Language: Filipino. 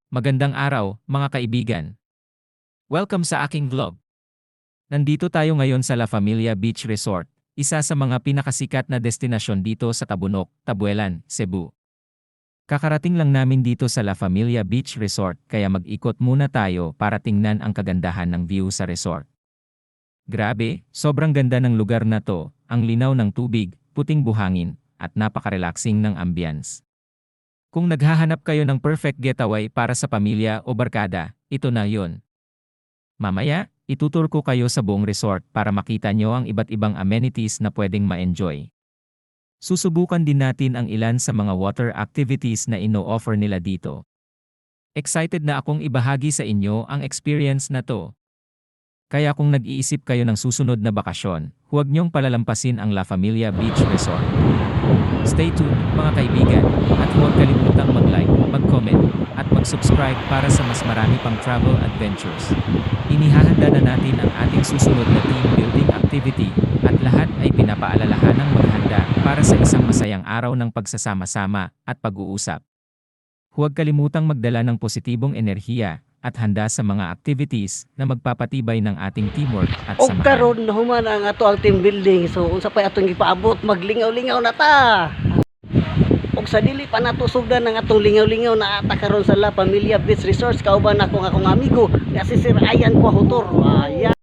Magandang araw, mga kaibigan. Welcome sa aking vlog. Nandito tayo ngayon sa La Familia Beach Resort, isa sa mga pinakasikat na destinasyon dito sa Tabunok, Tabuelan, Cebu. Kakarating lang namin dito sa La Familia Beach Resort kaya mag-ikot muna tayo para tingnan ang kagandahan ng view sa resort. Grabe, sobrang ganda ng lugar na to, ang linaw ng tubig, puting buhangin, at napaka-relaxing ng ambience. Kung naghahanap kayo ng perfect getaway para sa pamilya o barkada, ito na yon. Mamaya, itutur ko kayo sa buong resort para makita nyo ang iba't ibang amenities na pwedeng ma-enjoy. Susubukan din natin ang ilan sa mga water activities na ino-offer nila dito. Excited na akong ibahagi sa inyo ang experience na to. Kaya kung nag-iisip kayo ng susunod na bakasyon, huwag niyong palalampasin ang La Familia Beach Resort. Stay tuned, mga kaibigan, at huwag kalimutang mag-like, mag-comment, at mag-subscribe para sa mas marami pang travel adventures. Inihahanda na natin ang ating susunod na team building activity, at lahat ay pinapaalalahanang maghanda para sa isang masayang araw ng pagsasama-sama at pag-uusap. Huwag kalimutang magdala ng positibong enerhiya at handa sa mga activities na magpapatibay ng ating teamwork at Og samahan. karon nahuman ang ato ang team building. So unsa pa atong gipaabot, maglingaw-lingaw na ta. Og sa dili pa nato sugdan ang atong lingaw-lingaw na ata karon sa La Familia Beach Resort, kauban ako nga akong amigo nga si Sir Ayan Kwahutor. Ayan.